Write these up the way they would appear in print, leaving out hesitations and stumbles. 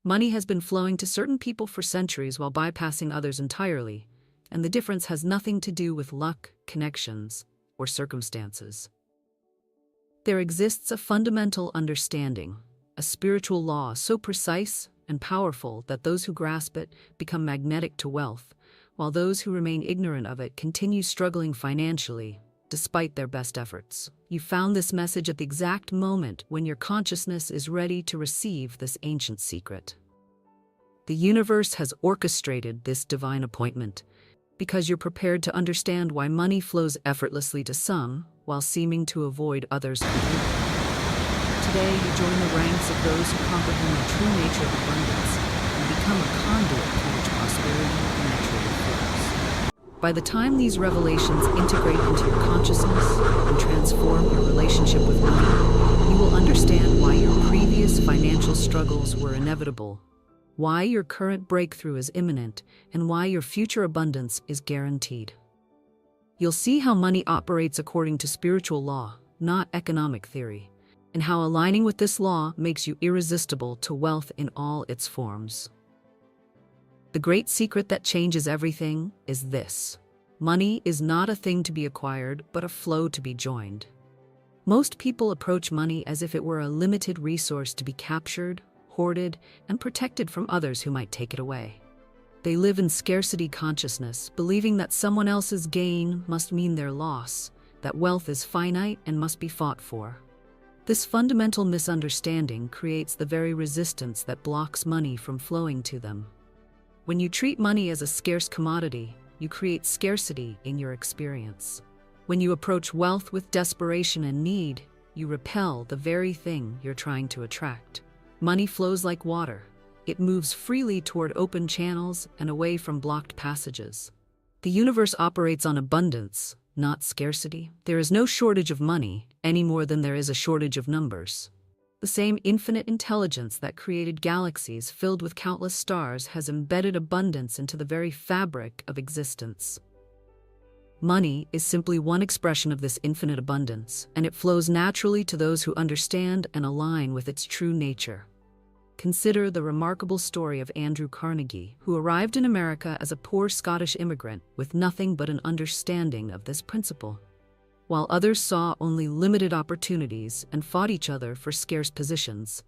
Money has been flowing to certain people for centuries while bypassing others entirely, and the difference has nothing to do with luck, connections, or circumstances. There exists a fundamental understanding, a spiritual law so precise and powerful that those who grasp it become magnetic to wealth, while those who remain ignorant of it continue struggling financially, despite their best efforts. You found this message at the exact moment when your consciousness is ready to receive this ancient secret. The universe has orchestrated this divine appointment because you're prepared to understand why money flows effortlessly to some while seeming to avoid others completely. Today, you join the ranks of those who comprehend the true nature of abundance and become a conduit through which prosperity naturally flows. By the time these revelations integrate into your consciousness and transform your relationship with money, you will understand why your previous financial struggles were inevitable, why your current breakthrough is imminent, and why your future abundance is guaranteed. You'll see how money operates according to spiritual law, not economic theory, and how aligning with this law makes you irresistible to wealth in all its forms. The great secret that changes everything is this: money is not a thing to be acquired, but a flow to be joined. Most people approach money as if it were a limited resource to be captured, hoarded, and protected from others who might take it away. They live in scarcity consciousness, believing that someone else's gain must mean their loss, that wealth is finite and must be fought for. This fundamental misunderstanding creates the very resistance that blocks money from flowing to them. When you treat money as a scarce commodity, you create scarcity in your experience. When you approach wealth with desperation and need, you repel the very thing you're trying to attract. Money flows like water. It moves freely toward open channels and away from blocked passages. The universe operates on abundance, not scarcity. There is no shortage of money, any more than there is a shortage of numbers. The same infinite intelligence that created galaxies filled with countless stars has embedded abundance into the very fabric of existence. Money is simply one expression of this infinite abundance, and it flows naturally to those who understand and align with its true nature. Consider the remarkable story of Andrew Carnegie, who arrived in America as a poor Scottish immigrant with nothing but an understanding of this principle. While others saw only limited opportunities and fought each other for scarce positions,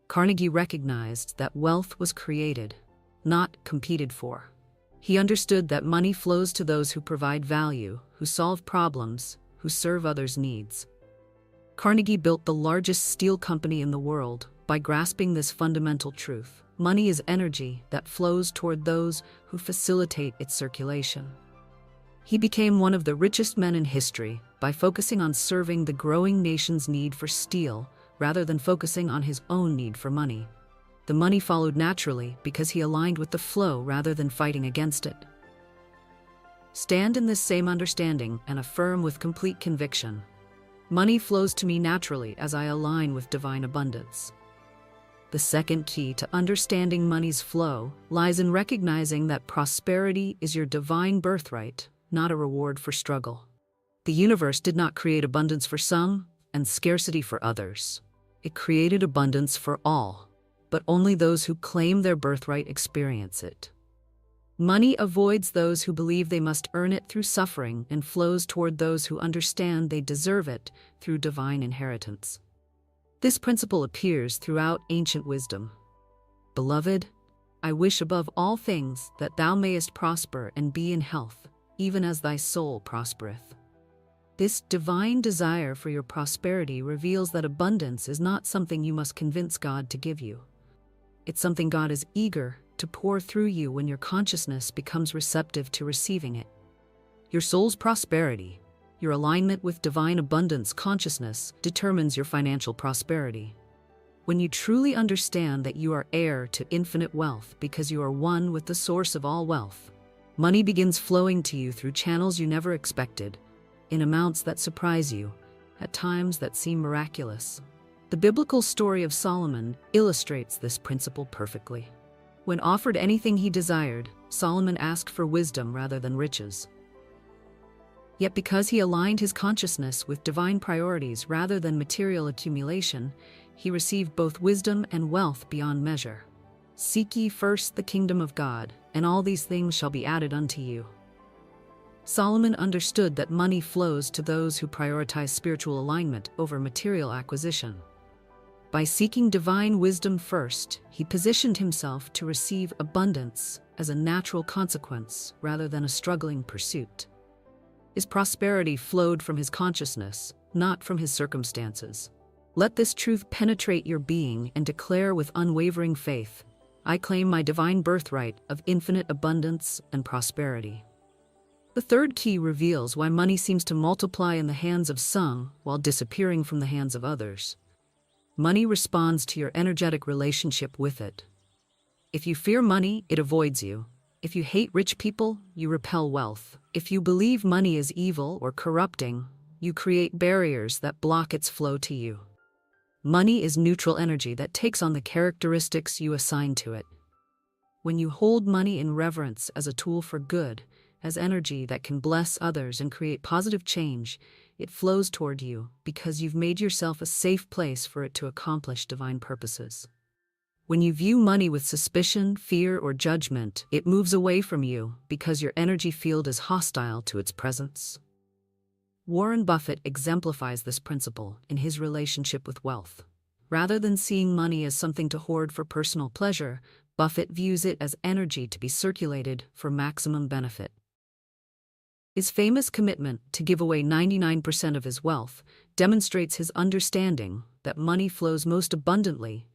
Carnegie recognized that wealth was created, not competed for. He understood that money flows to those who provide value, who solve problems, who serve others' needs. Carnegie built the largest steel company in the world by grasping this fundamental truth. Money is energy that flows toward those who facilitate its circulation. He became one of the richest men in history by focusing on serving the growing nation's need for steel rather than focusing on his own need for money. The money followed naturally because he aligned with the flow rather than fighting against it. Stand in this same understanding and affirm with complete conviction: money flows to me naturally as I align with divine abundance. The second key to understanding money's flow lies in recognizing that prosperity is your divine birthright, not a reward for struggle. The universe did not create abundance for some and scarcity for others. It created abundance for all, but only those who claim their birthright experience it. Money avoids those who believe they must earn it through suffering and flows toward those who understand they deserve it through divine inheritance. This principle appears throughout ancient wisdom. Beloved, I wish above all things that thou mayest prosper and be in health, even as thy soul prospereth. This divine desire for your prosperity reveals that abundance is not something you must convince God to give you. It's something God is eager to pour through you when your consciousness becomes receptive to receiving it. Your soul's prosperity, your alignment with divine abundance consciousness, determines your financial prosperity. When you truly understand that you are heir to infinite wealth because you are one with the source of all wealth, money begins flowing to you through channels you never expected, in amounts that surprise you, at times that seem miraculous. The biblical story of Solomon illustrates this principle perfectly. When offered anything he desired, Solomon asked for wisdom rather than riches. Yet because he aligned his consciousness with divine priorities rather than material accumulation, he received both wisdom and wealth beyond measure. "Seek ye first the kingdom of God, and all these things shall be added unto you." Solomon understood that money flows to those who prioritize spiritual alignment over material acquisition. By seeking divine wisdom first, he positioned himself to receive abundance as a natural consequence rather than a struggling pursuit. His prosperity flowed from his consciousness, not from his circumstances. Let this truth penetrate your being and declare with unwavering faith, "I claim my divine birthright of infinite abundance and prosperity." The third key reveals why money seems to multiply in the hands of some while disappearing from the hands of others. Money responds to your energetic relationship with it. If you fear money, it avoids you. If you hate rich people, you repel wealth. If you believe money is evil or corrupting, you create barriers that block its flow to you. Money is neutral energy that takes on the characteristics you assign to it. When you hold money in reverence as a tool for good, as energy that can bless others and create positive change, it flows toward you because you've made yourself a safe place for it to accomplish divine purposes. When you view money with suspicion, fear, or judgment, it moves away from you because your energy field is hostile to its presence. Warren Buffett exemplifies this principle in his relationship with wealth. Rather than seeing money as something to hoard for personal pleasure, Buffett views it as energy to be circulated for maximum benefit. His famous commitment to give away 99% of his wealth demonstrates his understanding that money flows most abundantly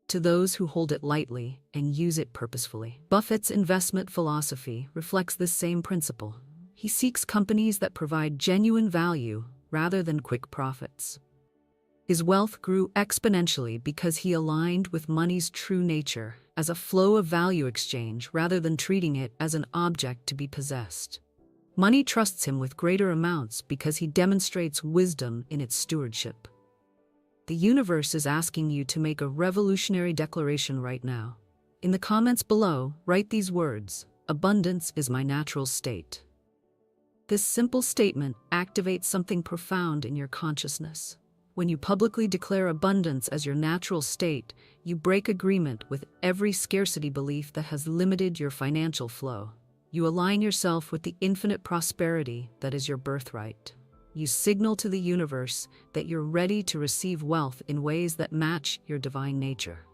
to those who hold it lightly and use it purposefully. Buffett's investment philosophy reflects this same principle. He seeks companies that provide genuine value rather than quick profits. His wealth grew exponentially because he aligned with money's true nature as a flow of value exchange rather than treating it as an object to be possessed. Money trusts him with greater amounts because he demonstrates wisdom in its stewardship. The universe is asking you to make a revolutionary declaration right now. In the comments below, write these words: "Abundance is my natural state." This simple statement activates something profound in your consciousness. When you publicly declare abundance as your natural state, you break agreement with every scarcity belief that has limited your financial flow. You align yourself with the infinite prosperity that is your birthright. You signal to the universe that you're ready to receive wealth in ways that match your divine nature.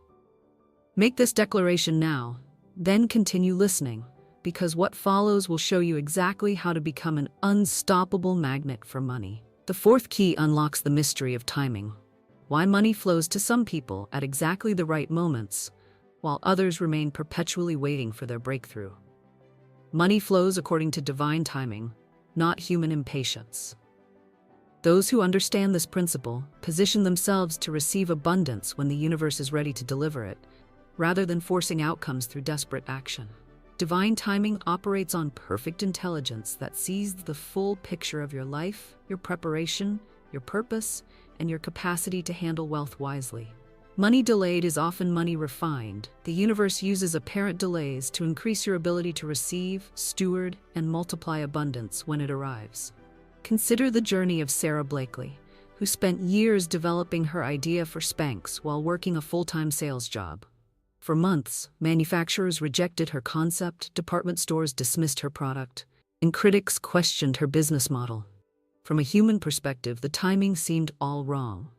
Make this declaration now, then continue listening, because what follows will show you exactly how to become an unstoppable magnet for money. The fourth key unlocks the mystery of timing. Why money flows to some people at exactly the right moments, while others remain perpetually waiting for their breakthrough. Money flows according to divine timing, not human impatience. Those who understand this principle position themselves to receive abundance when the universe is ready to deliver it, rather than forcing outcomes through desperate action. Divine timing operates on perfect intelligence that sees the full picture of your life, your preparation, your purpose, and your capacity to handle wealth wisely. Money delayed is often money refined. The universe uses apparent delays to increase your ability to receive, steward, and multiply abundance when it arrives. Consider the journey of Sarah Blakely, who spent years developing her idea for Spanx while working a full-time sales job. For months, manufacturers rejected her concept, department stores dismissed her product, and critics questioned her business model. From a human perspective, the timing seemed all wrong.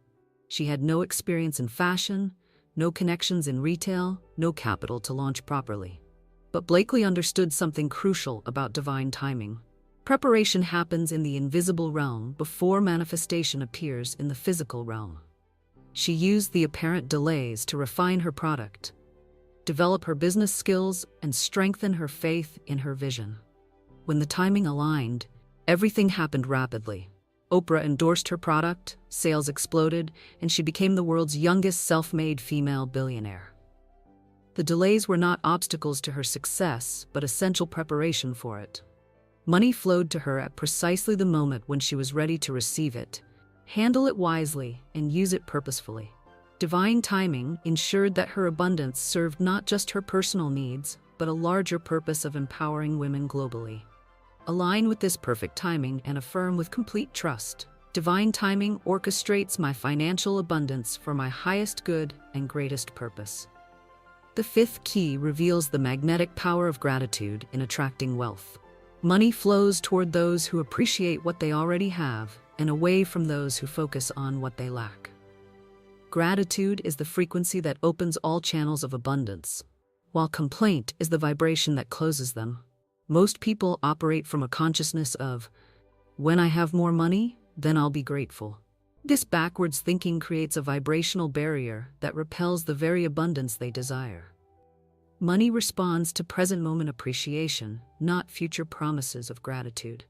She had no experience in fashion, no connections in retail, no capital to launch properly. But Blakely understood something crucial about divine timing. Preparation happens in the invisible realm before manifestation appears in the physical realm. She used the apparent delays to refine her product, develop her business skills, and strengthen her faith in her vision. When the timing aligned, everything happened rapidly. Oprah endorsed her product, sales exploded, and she became the world's youngest self-made female billionaire. The delays were not obstacles to her success, but essential preparation for it. Money flowed to her at precisely the moment when she was ready to receive it. Handle it wisely and use it purposefully. Divine timing ensured that her abundance served not just her personal needs, but a larger purpose of empowering women globally. Align with this perfect timing and affirm with complete trust. Divine timing orchestrates my financial abundance for my highest good and greatest purpose. The fifth key reveals the magnetic power of gratitude in attracting wealth. Money flows toward those who appreciate what they already have and away from those who focus on what they lack. Gratitude is the frequency that opens all channels of abundance, while complaint is the vibration that closes them. Most people operate from a consciousness of, when I have more money, then I'll be grateful. This backwards thinking creates a vibrational barrier that repels the very abundance they desire. Money responds to present moment appreciation, not future promises of gratitude.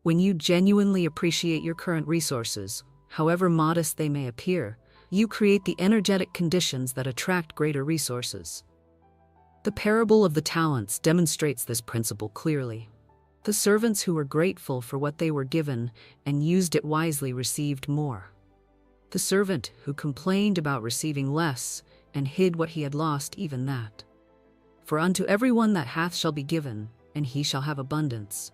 When you genuinely appreciate your current resources, however modest they may appear, you create the energetic conditions that attract greater resources. The parable of the talents demonstrates this principle clearly. The servants who were grateful for what they were given and used it wisely received more. The servant who complained about receiving less and hid what he had lost, even that. For unto everyone that hath shall be given, and he shall have abundance.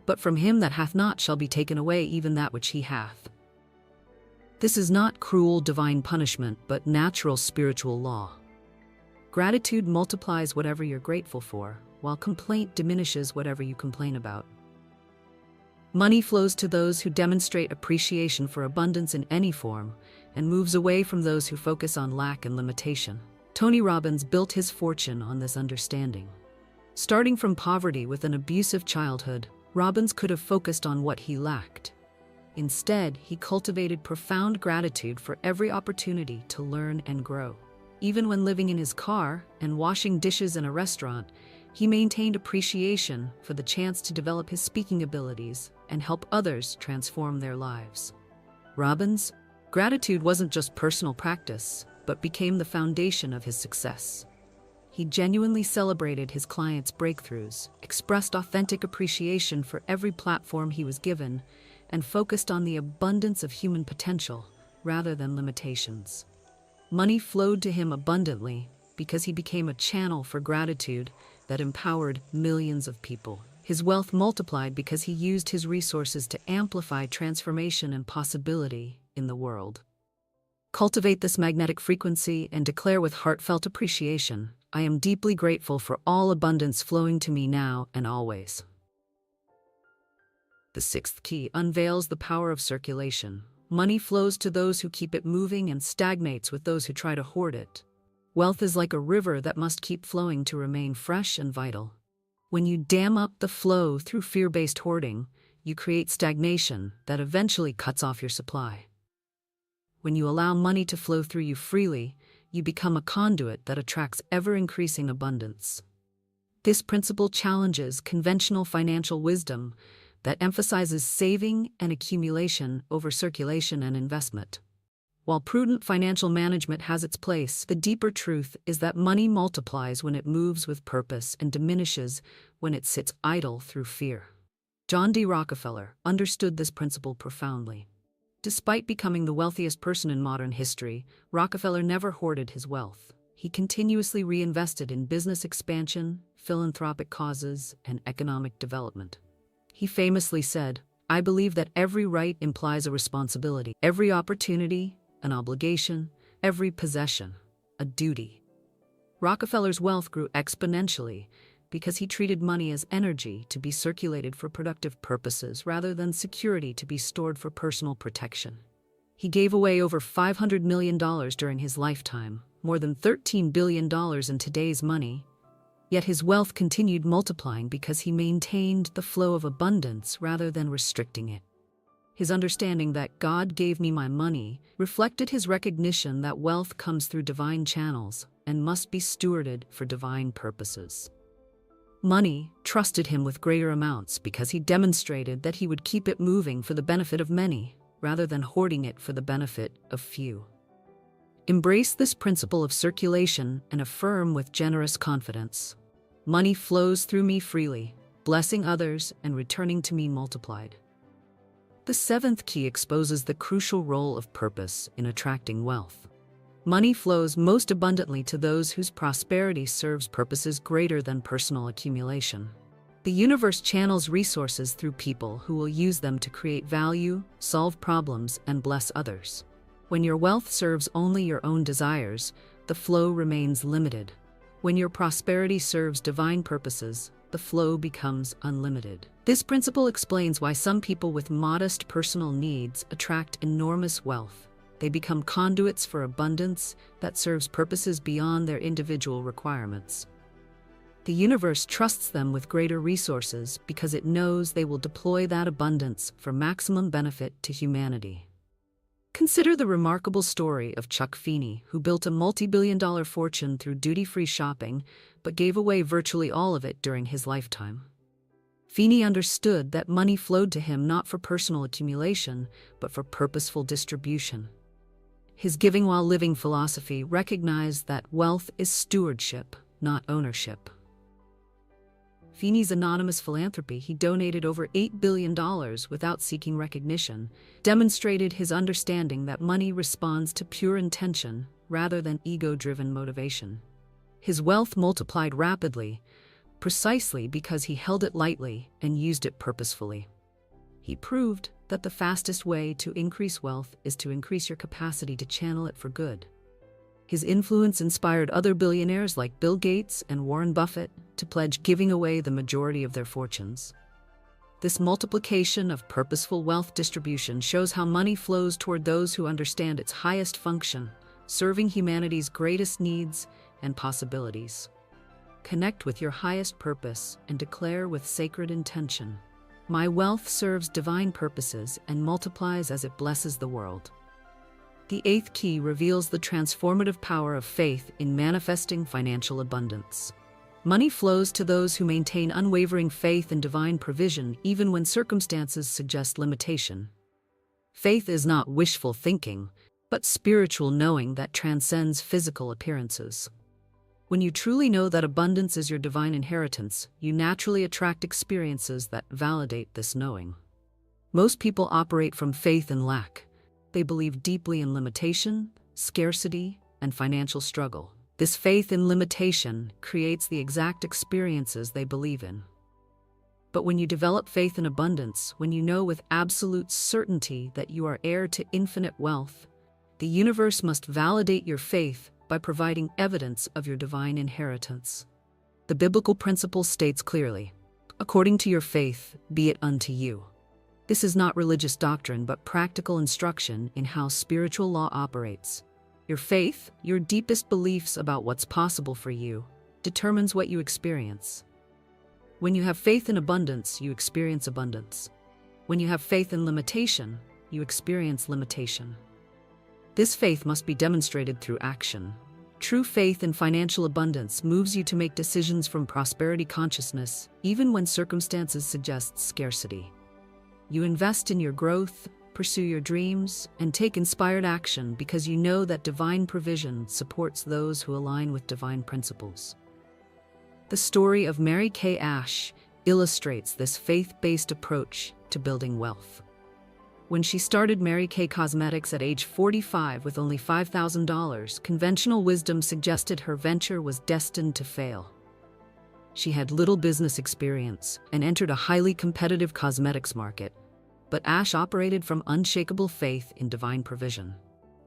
But from him that hath not shall be taken away even that which he hath. This is not cruel divine punishment, but natural spiritual law. Gratitude multiplies whatever you're grateful for, while complaint diminishes whatever you complain about. Money flows to those who demonstrate appreciation for abundance in any form, and moves away from those who focus on lack and limitation. Tony Robbins built his fortune on this understanding. Starting from poverty with an abusive childhood, Robbins could have focused on what he lacked. Instead, he cultivated profound gratitude for every opportunity to learn and grow. Even when living in his car and washing dishes in a restaurant, he maintained appreciation for the chance to develop his speaking abilities and help others transform their lives. Robbins' gratitude wasn't just personal practice, but became the foundation of his success. He genuinely celebrated his clients' breakthroughs, expressed authentic appreciation for every platform he was given, and focused on the abundance of human potential rather than limitations. Money flowed to him abundantly because he became a channel for gratitude that empowered millions of people. His wealth multiplied because he used his resources to amplify transformation and possibility in the world. Cultivate this magnetic frequency and declare with heartfelt appreciation, I am deeply grateful for all abundance flowing to me now and always. The sixth key unveils the power of circulation. Money flows to those who keep it moving and stagnates with those who try to hoard it. Wealth is like a river that must keep flowing to remain fresh and vital. When you dam up the flow through fear-based hoarding, you create stagnation that eventually cuts off your supply. When you allow money to flow through you freely, you become a conduit that attracts ever-increasing abundance. This principle challenges conventional financial wisdom that emphasizes saving and accumulation over circulation and investment. While prudent financial management has its place, the deeper truth is that money multiplies when it moves with purpose and diminishes when it sits idle through fear. John D. Rockefeller understood this principle profoundly. Despite becoming the wealthiest person in modern history, Rockefeller never hoarded his wealth. He continuously reinvested in business expansion, philanthropic causes, and economic development. He famously said, "I believe that every right implies a responsibility, every opportunity, an obligation, every possession, a duty." Rockefeller's wealth grew exponentially because he treated money as energy to be circulated for productive purposes rather than security to be stored for personal protection. He gave away over $500 million during his lifetime, more than $13 billion in today's money. Yet his wealth continued multiplying because he maintained the flow of abundance rather than restricting it. His understanding that God gave me my money reflected his recognition that wealth comes through divine channels and must be stewarded for divine purposes. Money trusted him with greater amounts because he demonstrated that he would keep it moving for the benefit of many, rather than hoarding it for the benefit of few. Embrace this principle of circulation and affirm with generous confidence, "Money flows through me freely, blessing others and returning to me multiplied." The seventh key exposes the crucial role of purpose in attracting wealth. Money flows most abundantly to those whose prosperity serves purposes greater than personal accumulation. The universe channels resources through people who will use them to create value, solve problems, and bless others. When your wealth serves only your own desires, the flow remains limited. When your prosperity serves divine purposes, the flow becomes unlimited. This principle explains why some people with modest personal needs attract enormous wealth. They become conduits for abundance that serves purposes beyond their individual requirements. The universe trusts them with greater resources because it knows they will deploy that abundance for maximum benefit to humanity. Consider the remarkable story of Chuck Feeney, who built a multi-billion-dollar fortune through duty-free shopping, but gave away virtually all of it during his lifetime. Feeney understood that money flowed to him not for personal accumulation, but for purposeful distribution. His giving while living philosophy recognized that wealth is stewardship, not ownership. Feeney's anonymous philanthropy, he donated over $8 billion without seeking recognition, demonstrated his understanding that money responds to pure intention rather than ego-driven motivation. His wealth multiplied rapidly, precisely because he held it lightly and used it purposefully. He proved that the fastest way to increase wealth is to increase your capacity to channel it for good. His influence inspired other billionaires like Bill Gates and Warren Buffett to pledge giving away the majority of their fortunes. This multiplication of purposeful wealth distribution shows how money flows toward those who understand its highest function, serving humanity's greatest needs and possibilities. Connect with your highest purpose and declare with sacred intention, "My wealth serves divine purposes and multiplies as it blesses the world." The eighth key reveals the transformative power of faith in manifesting financial abundance. Money flows to those who maintain unwavering faith in divine provision even when circumstances suggest limitation. Faith is not wishful thinking, but spiritual knowing that transcends physical appearances. When you truly know that abundance is your divine inheritance, you naturally attract experiences that validate this knowing. Most people operate from faith in lack. They believe deeply in limitation, scarcity, and financial struggle. This faith in limitation creates the exact experiences they believe in. But when you develop faith in abundance, when you know with absolute certainty that you are heir to infinite wealth, the universe must validate your faith by providing evidence of your divine inheritance. The biblical principle states clearly, "According to your faith, be it unto you." This is not religious doctrine, but practical instruction in how spiritual law operates. Your faith, your deepest beliefs about what's possible for you, determines what you experience. When you have faith in abundance, you experience abundance. When you have faith in limitation, you experience limitation. This faith must be demonstrated through action. True faith in financial abundance moves you to make decisions from prosperity consciousness, even when circumstances suggest scarcity. You invest in your growth, pursue your dreams, and take inspired action because you know that divine provision supports those who align with divine principles. The story of Mary Kay Ash illustrates this faith-based approach to building wealth. When she started Mary Kay Cosmetics at age 45 with only $5,000, conventional wisdom suggested her venture was destined to fail. She had little business experience and entered a highly competitive cosmetics market, but Ash operated from unshakable faith in divine provision.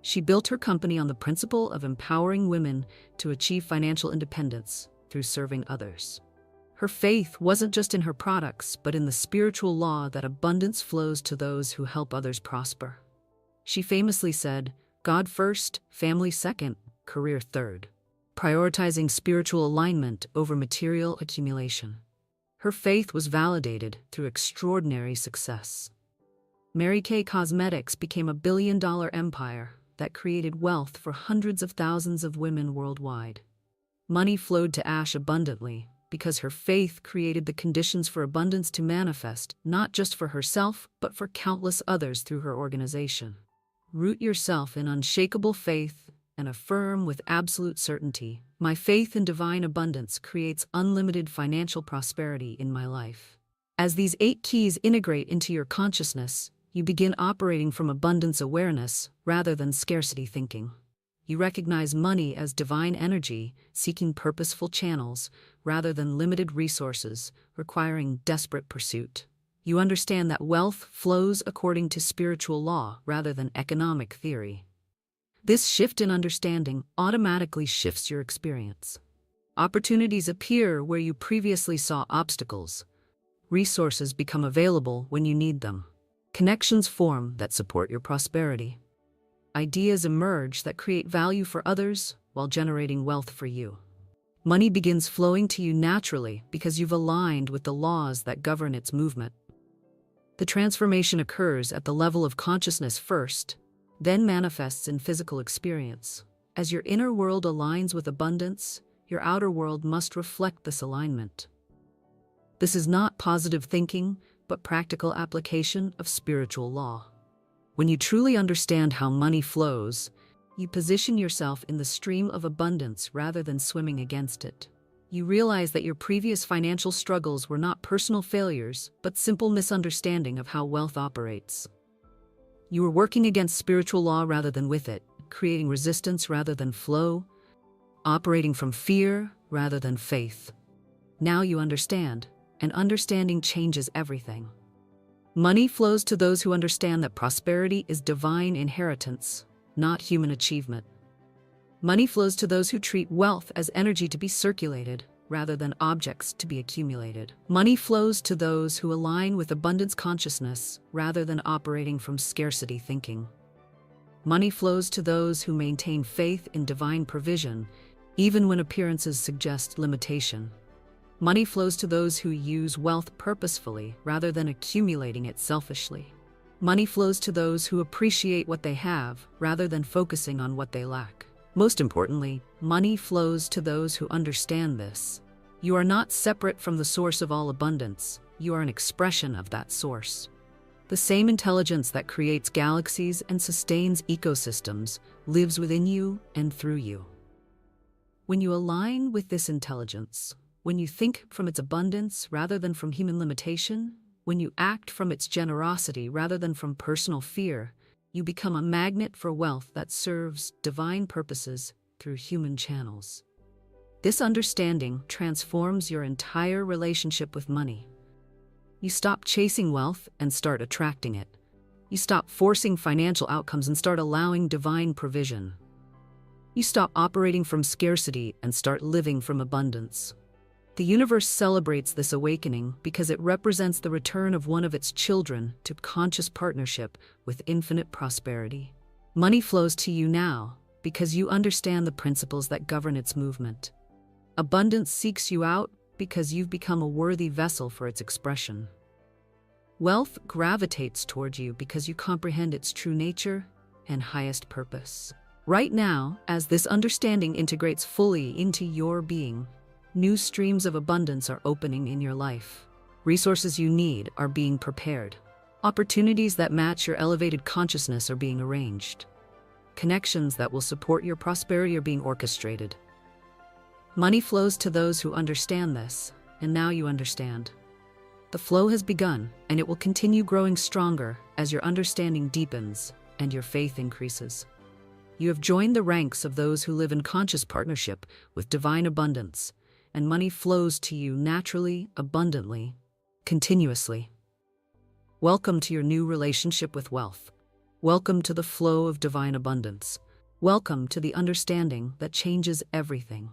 She built her company on the principle of empowering women to achieve financial independence through serving others. Her faith wasn't just in her products, but in the spiritual law that abundance flows to those who help others prosper. She famously said, "God first, family second, career third," prioritizing spiritual alignment over material accumulation. Her faith was validated through extraordinary success. Mary Kay Cosmetics became a billion-dollar empire that created wealth for hundreds of thousands of women worldwide. Money flowed to Ash abundantly because her faith created the conditions for abundance to manifest, not just for herself, but for countless others through her organization. Root yourself in unshakable faith and affirm with absolute certainty, "My faith in divine abundance creates unlimited financial prosperity in my life." As these 8 keys integrate into your consciousness, you begin operating from abundance awareness rather than scarcity thinking. You recognize money as divine energy, seeking purposeful channels rather than limited resources, requiring desperate pursuit. You understand that wealth flows according to spiritual law rather than economic theory. This shift in understanding automatically shifts your experience. Opportunities appear where you previously saw obstacles. Resources become available when you need them. Connections form that support your prosperity. Ideas emerge that create value for others while generating wealth for you. Money begins flowing to you naturally because you've aligned with the laws that govern its movement. The transformation occurs at the level of consciousness first, then manifests in physical experience. As your inner world aligns with abundance, your outer world must reflect this alignment. This is not positive thinking, but practical application of spiritual law. When you truly understand how money flows, you position yourself in the stream of abundance rather than swimming against it. You realize that your previous financial struggles were not personal failures, but simple misunderstanding of how wealth operates. You were working against spiritual law rather than with it, creating resistance rather than flow, operating from fear rather than faith. Now you understand, and understanding changes everything. Money flows to those who understand that prosperity is divine inheritance, not human achievement. Money flows to those who treat wealth as energy to be circulated, rather than objects to be accumulated. Money flows to those who align with abundance consciousness, rather than operating from scarcity thinking. Money flows to those who maintain faith in divine provision, even when appearances suggest limitation. Money flows to those who use wealth purposefully rather than accumulating it selfishly. Money flows to those who appreciate what they have rather than focusing on what they lack. Most importantly, money flows to those who understand this. You are not separate from the source of all abundance. You are an expression of that source. The same intelligence that creates galaxies and sustains ecosystems lives within you and through you. When you align with this intelligence, when you think from its abundance rather than from human limitation, when you act from its generosity rather than from personal fear, you become a magnet for wealth that serves divine purposes through human channels. This understanding transforms your entire relationship with money. You stop chasing wealth and start attracting it. You stop forcing financial outcomes and start allowing divine provision. You stop operating from scarcity and start living from abundance. The universe celebrates this awakening because it represents the return of one of its children to conscious partnership with infinite prosperity. Money flows to you now because you understand the principles that govern its movement. Abundance seeks you out because you've become a worthy vessel for its expression. Wealth gravitates toward you because you comprehend its true nature and highest purpose. Right now, as this understanding integrates fully into your being, new streams of abundance are opening in your life. Resources you need are being prepared. Opportunities that match your elevated consciousness are being arranged. Connections that will support your prosperity are being orchestrated. Money flows to those who understand this, and now you understand. The flow has begun, and it will continue growing stronger as your understanding deepens and your faith increases. You have joined the ranks of those who live in conscious partnership with divine abundance, and money flows to you naturally, abundantly, continuously. Welcome to your new relationship with wealth. Welcome to the flow of divine abundance. Welcome to the understanding that changes everything.